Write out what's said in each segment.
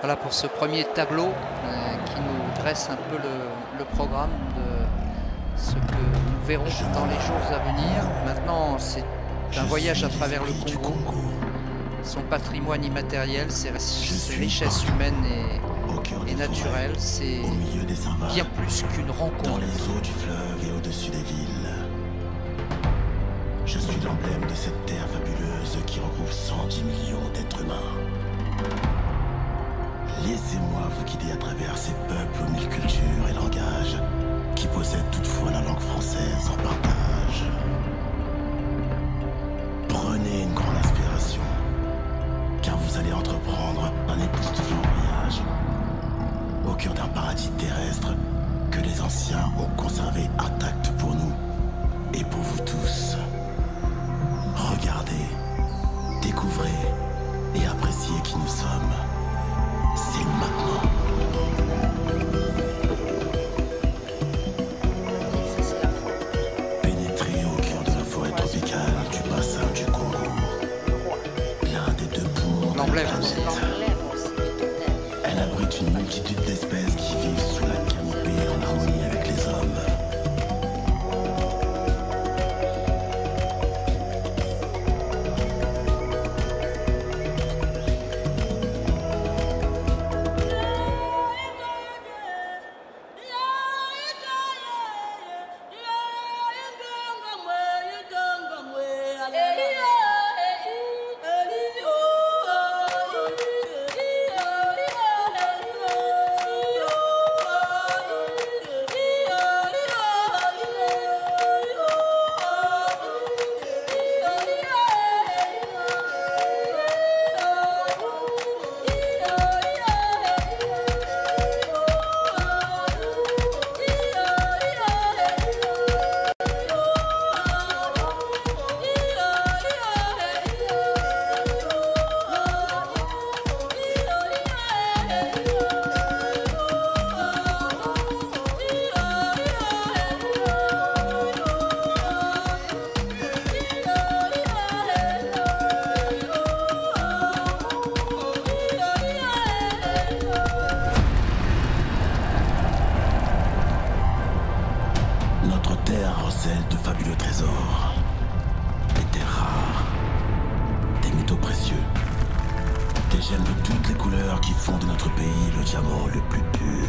Voilà pour ce premier tableau qui nous dresse un peu le programme de ce que nous verrons dans les jours à venir. Maintenant, c'est un voyage à travers le Congo, son patrimoine immatériel, ses richesses humaines et naturelles. C'est bien plus qu'une rencontre. Dans les eaux du fleuve et au-dessus des villes. Je suis l'emblème de cette terre fabuleuse qui regroupe 110 millions d'êtres humains. Laissez-moi vous guider à travers ces peuples aux mille cultures et langages qui possèdent toutefois la langue française en partage. Prenez une grande inspiration, car vous allez entreprendre un époustouflant voyage au cœur d'un paradis terrestre que les anciens ont conservé intact pour nous et pour vous tous. Regardez, découvrez et appréciez qui nous sommes. C'est maintenant. Pénétrez au cœur de la forêt tropicale du bassin du Congo. L'un des deux poumons de la planète. Elle abrite une multitude d'espèces qui vivent sous la canopée en harmonie avec les hommes. Notre terre recèle de fabuleux trésors, des terres rares, des métaux précieux, des gemmes de toutes les couleurs qui font de notre pays le diamant le plus pur.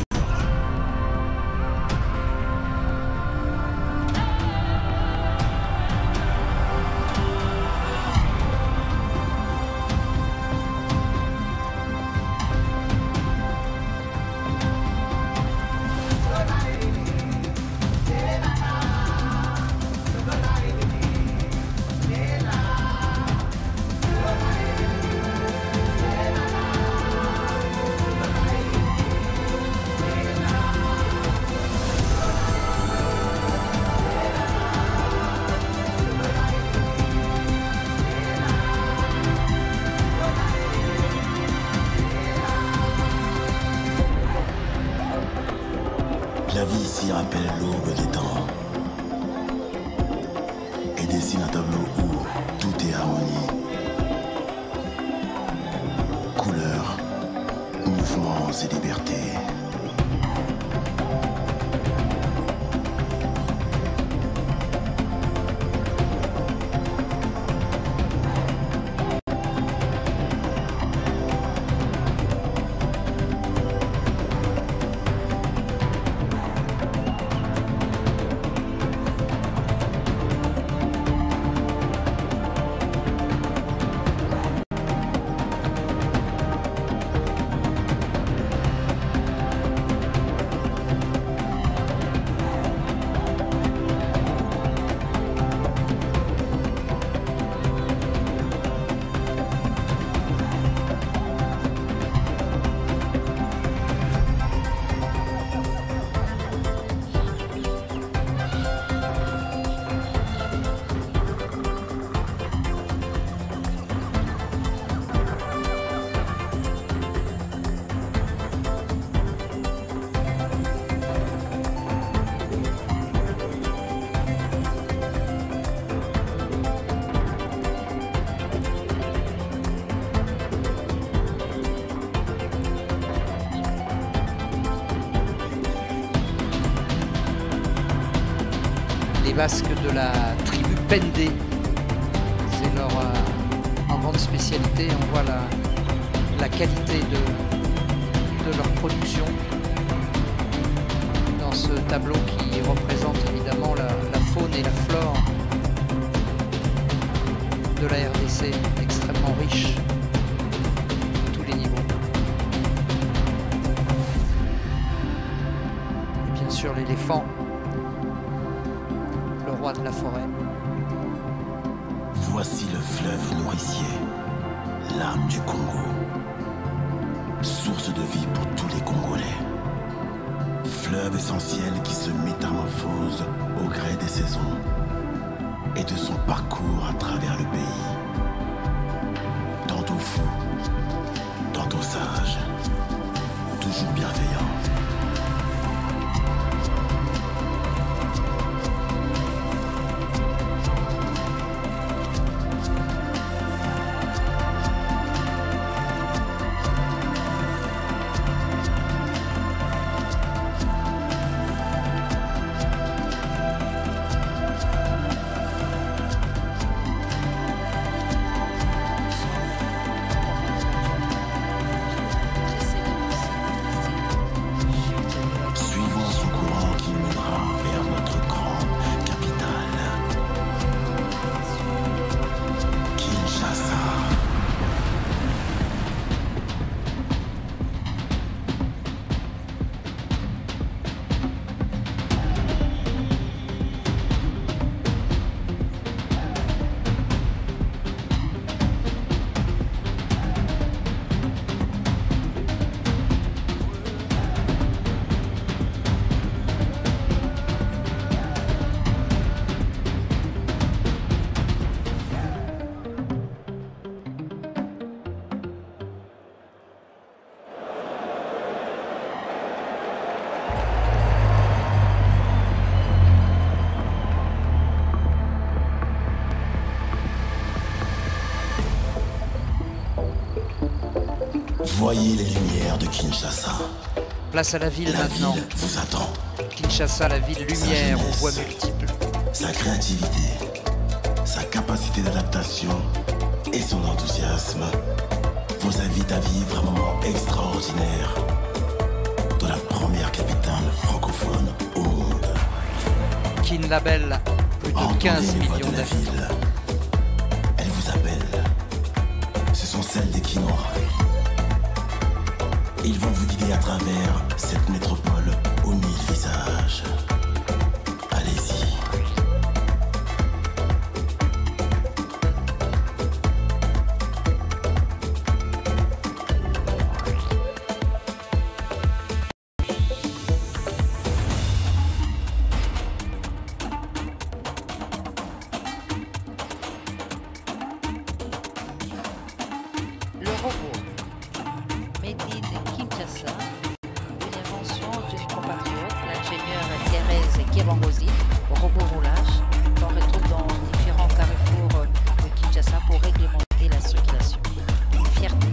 La vie ici rappelle l'aube des temps et dessine un tableau où tout est harmonie, couleurs, mouvements et liberté. les Basques de la tribu Pendé. C'est leur en grande spécialité. On voit la qualité de leur production dans ce tableau qui représente évidemment la faune et la flore de la RDC, extrêmement riche à tous les niveaux. Et bien sûr l'éléphant, le roi de la forêt. Voici le fleuve nourricier, l'âme du Congo, source de vie pour tous les Congolais. Fleuve essentiel qui se métamorphose au gré des saisons et de son parcours à travers le pays. Tantôt fou, tantôt sage, toujours bienveillant. Voyez les lumières de Kinshasa. Place à la ville maintenant. La ville vous attend. Kinshasa, la ville lumière aux voies multiples. Sa créativité, sa capacité d'adaptation et son enthousiasme vous invitent à vivre un moment extraordinaire dans la première capitale francophone au monde. Kin Label, plus de 15 millions d'habitants. Elle vous appelle. Ce sont celles des Kinois. Ils vont vous guider à travers cette métropole aux 1000 visages. Allez-y. Le robot. Made in Kinshasa, une invention d'une compatriote, l'ingénieure Thérèse Kibangozi, robot roulage, qu'on retrouve dans différents carrefours de Kinshasa pour réglementer la circulation. Fierté.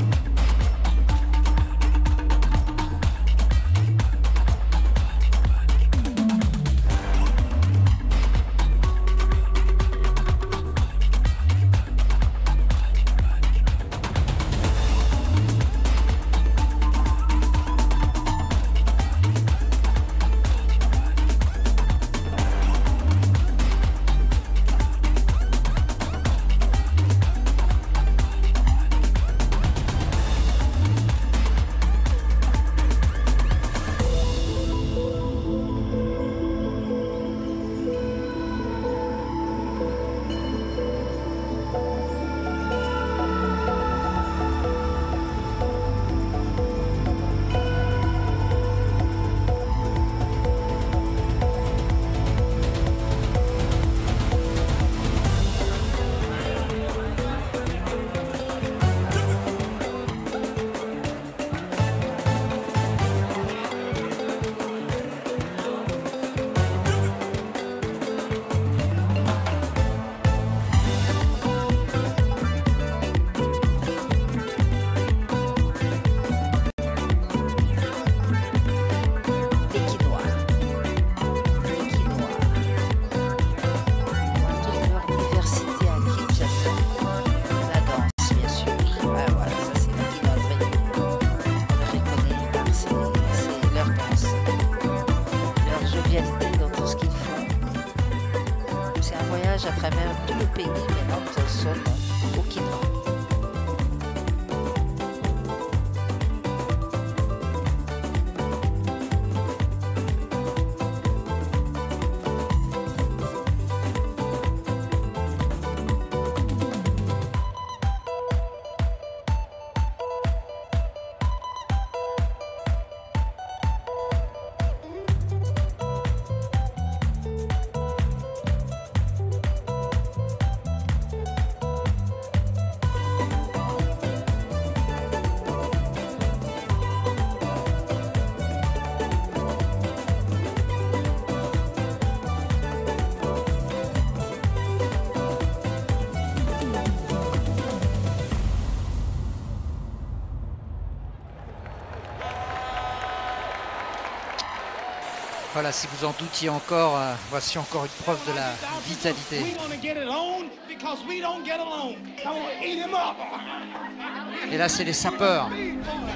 voyage à travers tout le pays. Maintenant, nous en sommes au Kenya. Voilà, si vous en doutiez encore, voici encore une preuve de la vitalité. Et là, c'est les sapeurs.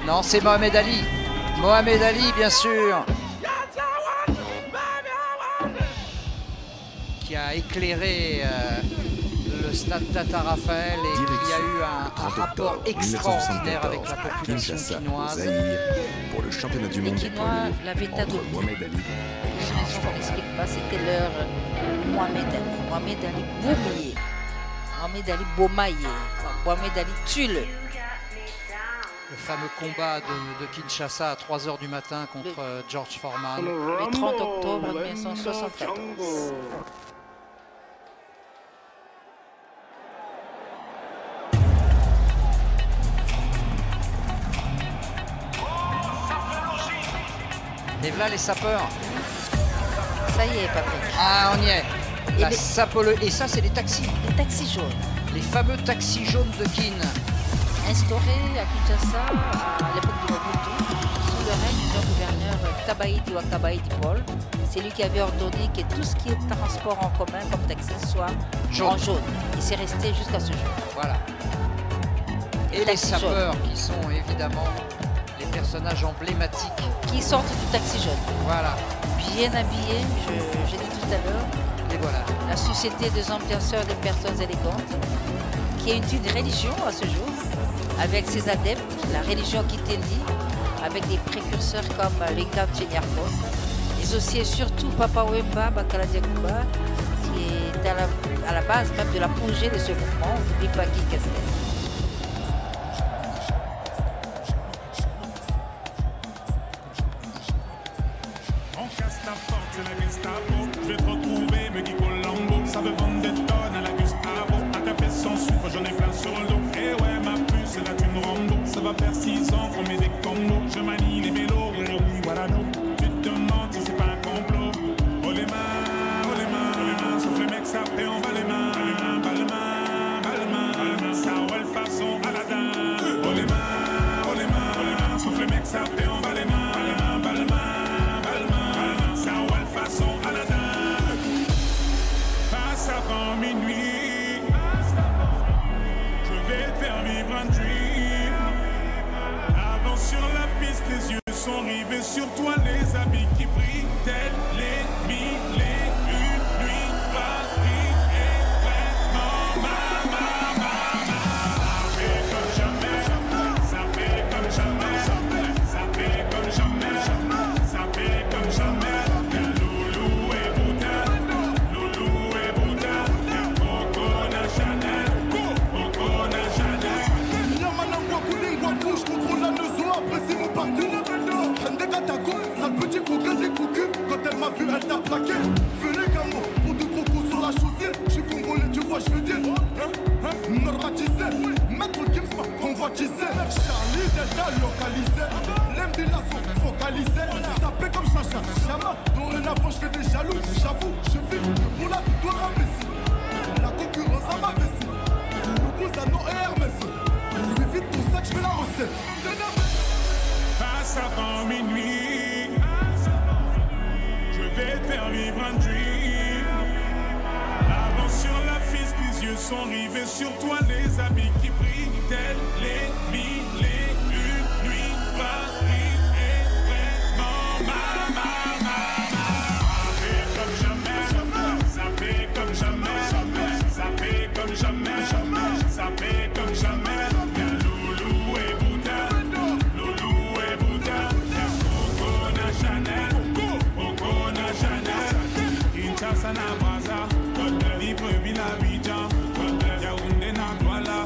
Non, c'est Mohamed Ali. Mohamed Ali, bien sûr. Qui a éclairé le stade Tata Raphaël et qui a eu un rapport extraordinaire avec la population chinoise. Pour le championnat du monde Les Quinois l'avaient adopté. Mohamed Ali. Je ne m'explique pas, c'était leur Mohamed Ali. Mohamed Ali Boumier. Mohamed Ali Bomaye. Mohamed Ali Tule. Le fameux combat de Kinshasa à 3 h du matin contre George Foreman. Le 30 octobre 1974. Et voilà les sapeurs. Ça y est, Patrick. Ah, on y est. Et La les- sapole... Et ça, c'est les taxis. Les taxis jaunes, Les fameux taxis jaunes de Kin. instaurés à Kinshasa à l'époque de Mobutu, sous le règne du gouverneur Kabaïdi Wakabaïdi Paul. C'est lui qui avait ordonné que tout ce qui est transport en commun comme taxi soit Jaune. en jaune. Et c'est resté jusqu'à ce jour. Voilà. Et les taxis sapeurs qui sont évidemment les personnages emblématiques. Qui sortent du taxi jaune. Voilà. Bien habillés, j'ai dit tout à l'heure, Et voilà. la société des ambianceurs de personnes élégantes, qui est une religion à ce jour, avec ses adeptes, la religion Kitendi, avec des précurseurs comme Linga Tchenyarko, mais aussi et surtout Papa Wemba Bakala Diakouba, qui est à la base même de l'apogée de ce mouvement, Bipaki Castel. On casse ta porte, c'est la Gestapo. Je vais te retrouver, me dit Colombo. Ça veut vendre des tonnes à la Gustavo. Un café sans sucre, j'en ai plein sur le dos. Eh ouais, ma puce, c'est la thune Rambo. Ça va faire 6 ans qu'on met des combos. Je manie les vélos, et oui, voilà nous. Tu te demandes si c'est pas un complot. Oh les mains, sauf les mecs, ça fait on va les mains. Bas les mains, ça roule façon Aladdin. Oh les mains, sauf les mecs, ça fait on va les mains. Bas les mains, ça roule façon Aladdin. Passe avant minuit, je vais te faire vivre un dream. Avant sur la piste, les yeux sont rivés sur toi, les habits qui brillent, tels les mille, une nuit, Paris est vraiment ça fait comme jamais, ça fait comme jamais, ça fait comme jamais, ça fait comme jamais. Loulou et Bouddha, Coco Chanel, Je contrôle la leçon, apprécie mon parcours. Prenne des catacombes, sale petit coquin des cocus. Quand elle m'a vu, elle t'a plaqué. Venez gamo, pour de gros coups sur la chaussée. Je suis congolais, tu vois, je veux dire. Normatisé, maître Gims, convoitisé. Charlie Delta localisé. L'embila sont focalisés. Sapé comme Chacha, Chama. Dorénavant, je fais des jaloux. J'avoue, je vis pour la victoire imbécile. La concurrence à ma vessie. Loubouza, non et Hermès. Lui vite tout ça, je fais la recette. Passe avant minuit, je vais te faire vivre un dream. Avant sur la piste, les yeux sont rivés sur toi, les habits qui brillent, tels les mille, une nuit, Paris est vraiment ça fait comme jamais, ça fait comme jamais. Chanel, Coco na Chanel, Kinshasa na Brazza, Libreville à Abidjan, Yaoundé na Douala,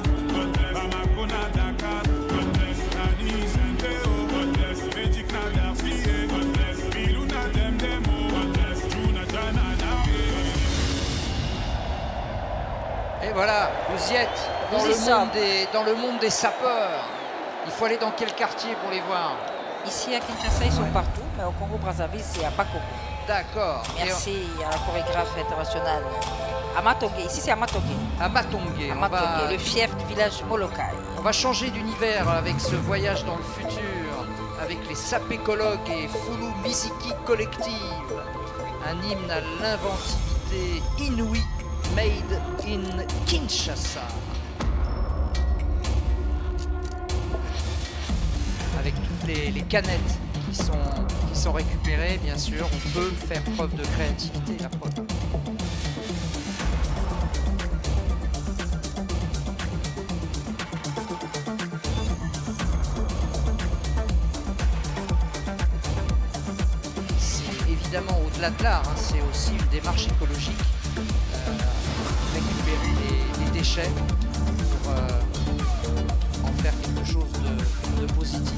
Bamako na Dakar, Nani Saint-Théo, Belgique na Darcy, Bilou na Demdemo, Juna Janana. Et voilà, vous y êtes dans le monde des sapeurs. Il faut aller dans quel quartier pour les voir? Ici à Kinshasa, ils sont partout, mais au Congo-Brazzaville, c'est à Bakoko. D'accord. Merci à la chorégraphe internationale Amatongué. Ici, c'est Amatongué. Amatongué. Amatongué, le fief du village Molokai. On va changer d'univers avec ce voyage dans le futur, avec les sapécologues et Fulu Misiki Collective. Un hymne à l'inventivité inouïe, made in Kinshasa. Avec toutes les canettes qui sont récupérées, bien sûr, on peut faire preuve de créativité, la preuve. C'est évidemment au-delà de l'art, hein, c'est aussi une démarche écologique. Récupérer les déchets pour en faire quelque chose de positif.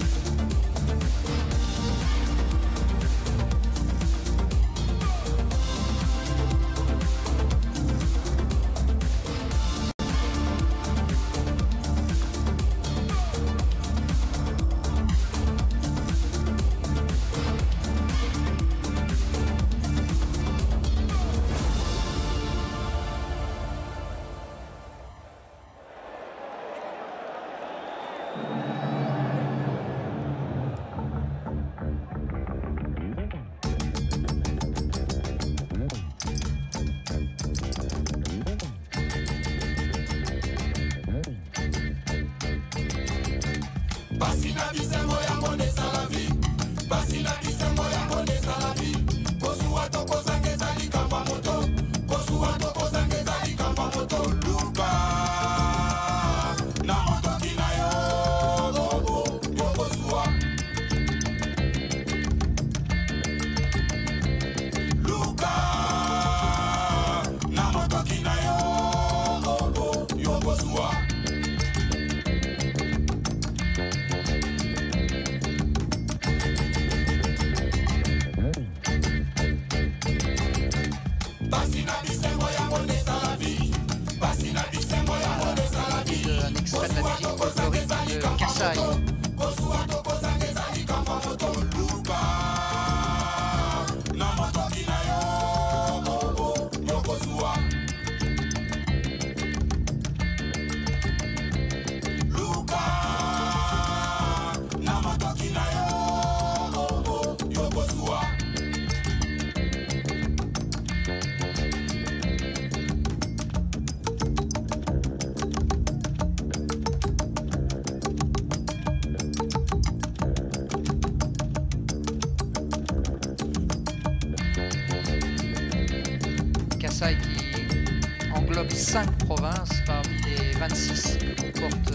Qui englobe 5 provinces parmi les 26 que comporte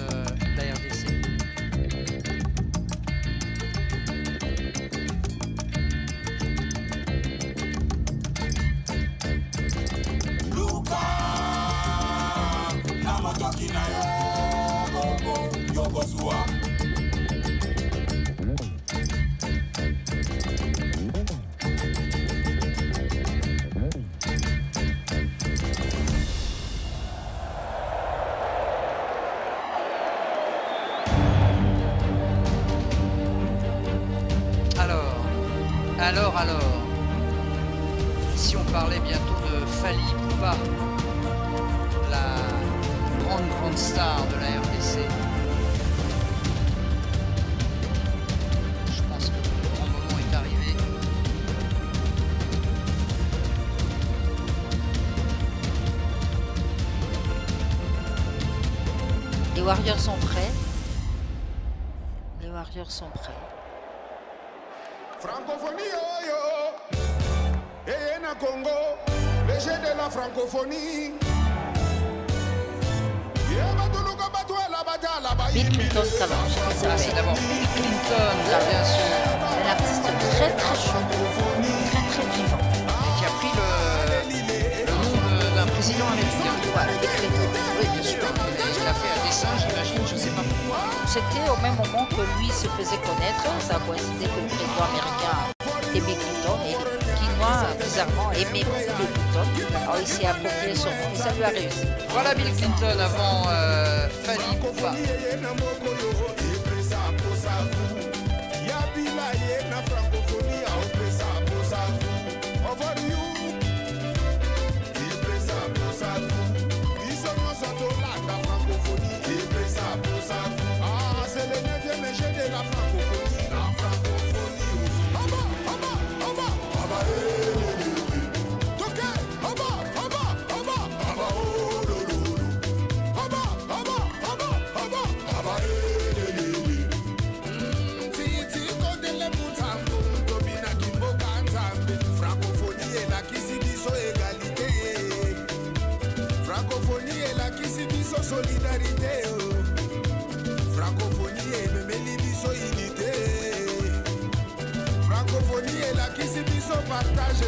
la RDC. Alors, si on parlait bientôt de Fally Ipupa, la grande star de la RDC, je pense que le grand moment est arrivé. Les Warriors sont prêts. Les Warriors sont prêts. Francophonie, oh yo, et na Congo, les jeux de la francophonie. Bill Clinton Challenge. Ah, c'est d'abord Bill Clinton, bien sûr. Un artiste très très c'était au même moment que lui se faisait connaître. Ça a coïncidé que le président américain aimait Clinton et les Quinois, bizarrement, aimaient Bill Clinton. Alors il s'est approprié son nom et ça lui a réussi. Voilà Bill Clinton avant Fally Ipupa. Solidarité, francophonie et même biso unité. Francophonie et la qui se biso partage.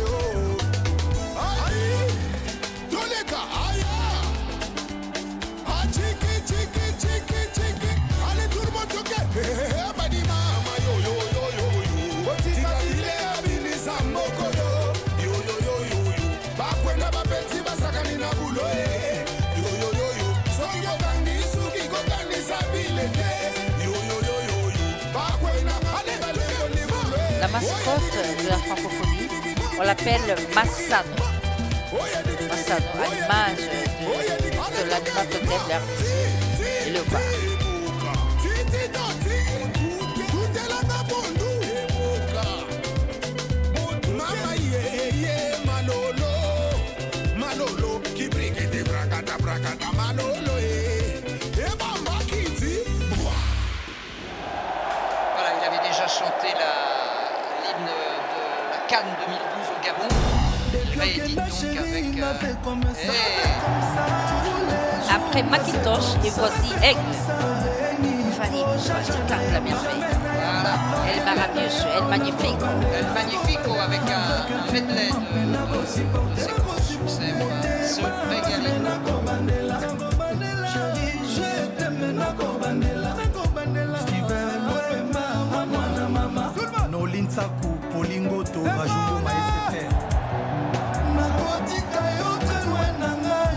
Aïe, tous les gars, aïe, tchiki, tchiki, tchiki, tchiki. Allez tout le monde toquer. Abadi mama yo yo yo yo yo. Otika ile abili samoko yo. Yo yo yo yo yo. Bakwenda bapeti basakani na bulo. La mascotte de la francophonie, on l'appelle Massano. Massano, à l'image de l'animal totem, l'artiste et le bar. Voilà, il avait déjà chanté l'hymne de la Cannes 2012 au Gabon. Il réédite donc avec... Après Macintosh et voici Aigle. Fally Ipupa, c'est quand la merveille. Voilà. El Maravilloso, El Magnifico. El Magnifico avec un medley de ses gros succès. On va se régaler. Nolinsaku, Polingoto, Rajungo, Maïsefère. Nakotika yo très loin na ngai.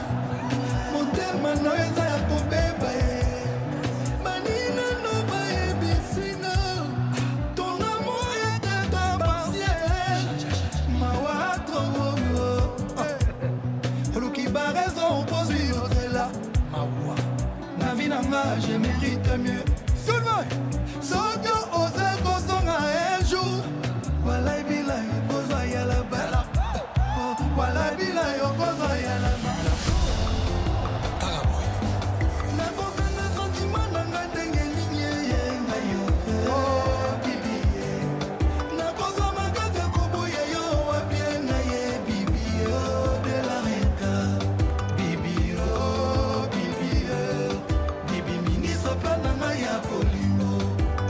Motema na yo eza ya kobeba ye. Banina no bayebisinga. Ton amour était partiel. Mawa trop. Oluki ba raison pose lui autre là. Mawa. Na vie na nga, je mérite mieux. Seulement, soki ose kozonga un jour. Walai bilai, kozwa ya la bala. Walai bilai, kozwa ya la bala. Nakokanga sentiment na nga ndenge nini eyenga yo. Oh, bibi ye. Nakozwa makasi koboya yo wapi na ye, bibi yo de la reka. Bibi yo, bibi yo. Bibi ministre plan na nga ya polimo.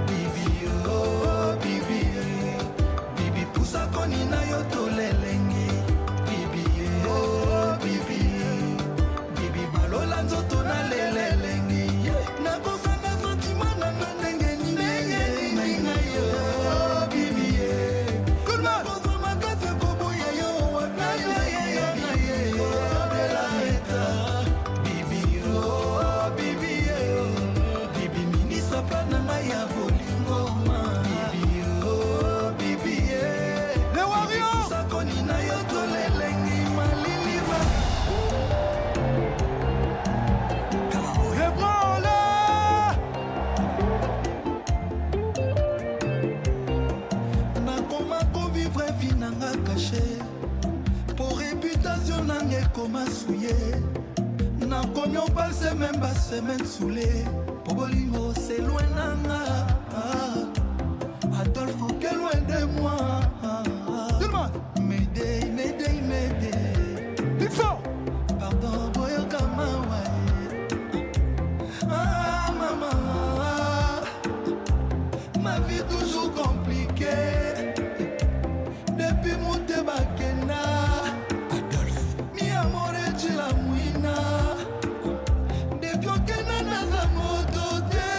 Bibi yo, bibi yo. Bibi pusa koni na yo tolelenge. Bibi yo, bibi yo. Bibi balola nzoto na lelelenge. Nakosanga sentiment na nga ndenge nini na yo. Bibi yo. Nakozwa makasi koboya yo wapi na ye de la reka. Bibi yo, bibi yo. Bibi ministre plan na nga ya bolingo. Bibi yo, bibi yo. Les warriors sakoni na yo tolelengi malili ba. Ébranle. Nakoma kovivre vie nanga caché. Pour réputation nanga ekoma souillé. Nakomi opase même ba semaine saoulée. Pour bolingo c'est loin nanga. Adolphe, que loin de moi. Tout le monde. M'aider, m'aider, m'aider. Il faut. Pardon, boyo kama ah, maman. Ma vie toujours compliquée. Depuis mon débakena. Adolphe. Mi amore ci la muina. Depuis okena na za moto te.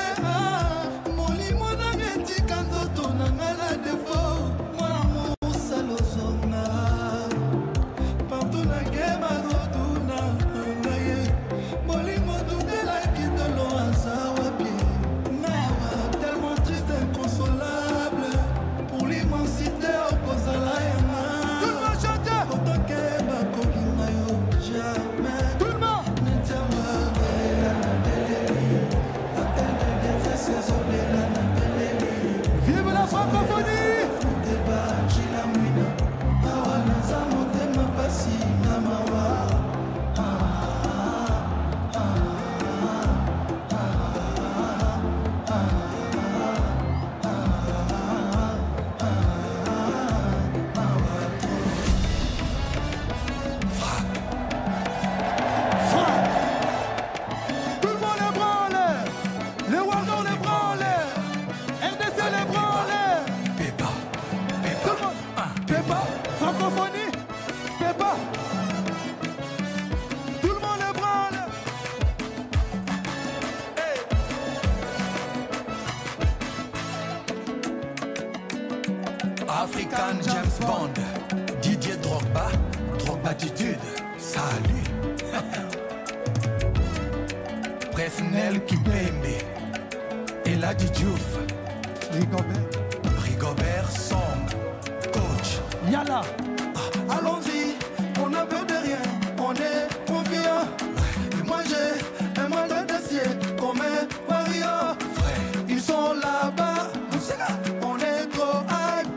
Pépa, francophonie, Pépa. Tout le monde est branle. African James Bond, Didier Drogba, Drogbatitude, salut. Presnel Kimpembe, Eladi Diouf, Rigobert Song, coach. Yala. Allons-y, on n'a peur de rien, on est confiant. Et moi j'ai un mandat d'acier comme un warrior. Frère, ils sont là-bas, on est trop hype.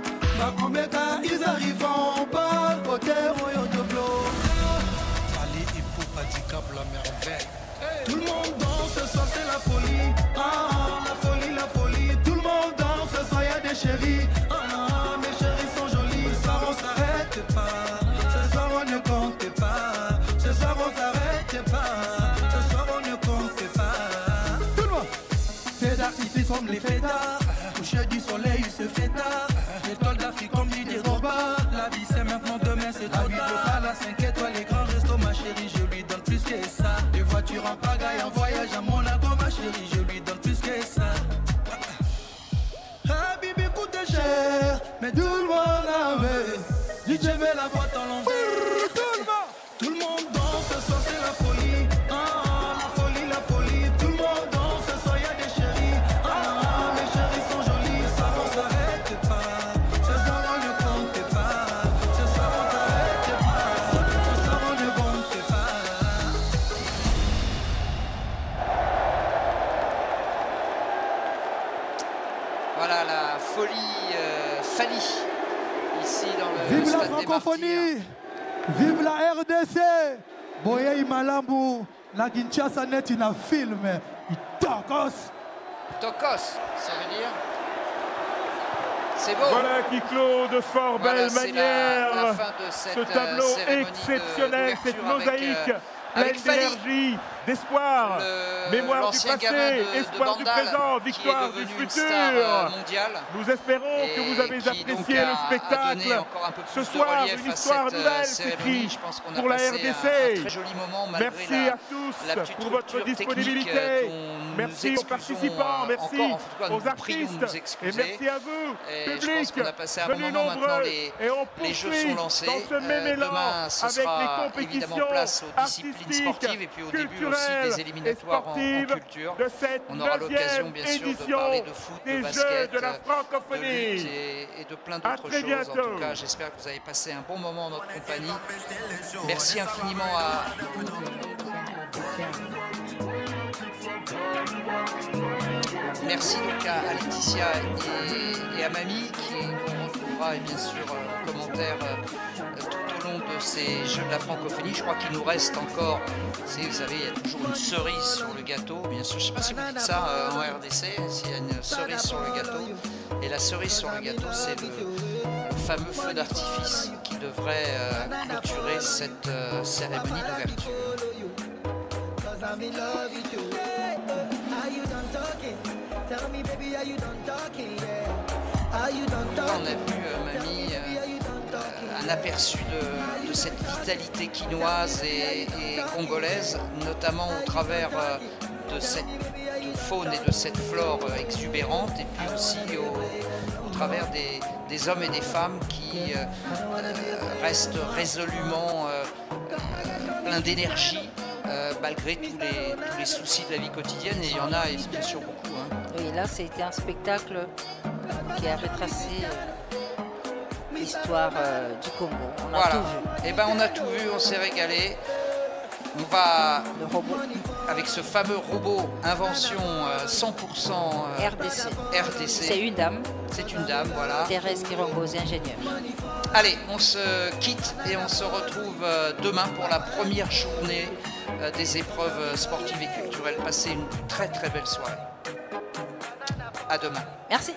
Ils arrivent en bas, côté royaume de bloc. Ali hypopaticable la merveille. Tout le monde danse, ce soir c'est la folie. Ah, la folie, la folie. Tout le monde danse, ce soir y'a des chéris. Ah, mes chéris sont jolis. Ce soir on s'arrête pas. Ce soir on ne compte pas. Ce soir on s'arrête pas. Ce soir on ne compte pas. Tout le monde. Fais d'artifice comme les fêtards. Coucher du soleil, il se fait tard. L'étoile d'Afrique comme Didier Drogba. La vie c'est maintenant, demain c'est trop tard. La 5 étoiles, les grands restos, ma chérie, je lui donne plus que ça. Les voitures en pagaille, en voyage à Monaco, ma chérie, je lui donne plus que ça. Ah, Bibi coûte cher, mais tout le monde a vu. DJ met la boîte en l'envers. Tout le monde danse, ce soir c'est la folie. Ah, la folie, la folie. Tout le monde danse, ce soir y'a des chéris. Ah, mes chéris sont jolis. Ce soir on s'arrête pas. Ce soir on ne compte pas. Ce soir on s'arrête pas. Ce soir on ne compte pas. Voilà la folie Fali ici dans le Vive la stade des francophonie. Martyrs. Vive la RDC. Boye Malambo. La Kinshasa net il a filmé. Il tokos. Tokos, ça veut dire. C'est beau. Voilà qui clôt de fort Voilà, belle c'est manière la fin de cette ce tableau cérémonie exceptionnel, cette d'ouverture mosaïque avec pleine Fali. d'énergie, d'espoir, mémoire du l'ancien passé, gamin de espoir du Bandal, présent, qui victoire est du devenu une futur. star mondiale. Nous espérons que vous avez Et qui, apprécié donc, le a donné spectacle. encore un peu plus Ce de soir, relief une à histoire cette nouvelle cérémonie. s'écrit Je pense qu'on a pour la passé RDC. un très joli moment malgré Merci la à tous petite pour votre rupture disponibilité. technique, dont Merci nous aux excusons, participants, merci encore, en tout cas, nous aux vous prions de artistes nous et excuser. merci à vous, Et je pense public, qu'on a passé un bon venus moment. Maintenant, nombreux. les jeux jeux sont lancés. dans ce même élan Demain, ce avec sera les évidemment compétitions place aux disciplines artistiques, sportives et puis au début aussi culturelles des éliminatoires en et sportives culture. de cette On aura l'occasion 9e bien sûr de édition parler de foot, de des basket, Jeux de la de francophonie. lutte et de plein À d'autres très choses. En bientôt. tout cas, j'espère que vous avez passé un bon moment en notre compagnie. Merci infiniment à merci donc à Laetitia et à Mamie qui qu'on retrouvera et bien sûr en commentaire tout au long de ces Jeux de la francophonie. Je crois qu'il nous reste encore, vous savez, il y a toujours une cerise sur le gâteau. Bien sûr, je ne sais pas si vous dites ça en RDC, s'il y a une cerise sur le gâteau. Et la cerise sur le gâteau, c'est le fameux feu d'artifice qui devrait clôturer cette cérémonie d'ouverture. Là, on a vu, Mamie, un aperçu de cette vitalité quinoise et congolaise, notamment au travers de cette faune et de cette flore exubérante, et puis aussi au travers des hommes et des femmes qui restent résolument pleins d'énergie malgré tous les soucis de la vie quotidienne, et il y en a bien sûr beaucoup. Hein. Oui, là, c'était un spectacle qui a retracé l'histoire du Congo. On a tout vu. Et ben on a tout vu, on s'est régalé. On va Le robot avec ce fameux robot invention 100% RDC. C'est une dame, C'est une dame, voilà. Thérèse Kirongozi, ingénieure. Allez, on se quitte et on se retrouve demain pour la première journée des épreuves sportives et culturelles. Passez une très très belle soirée. À demain. Merci.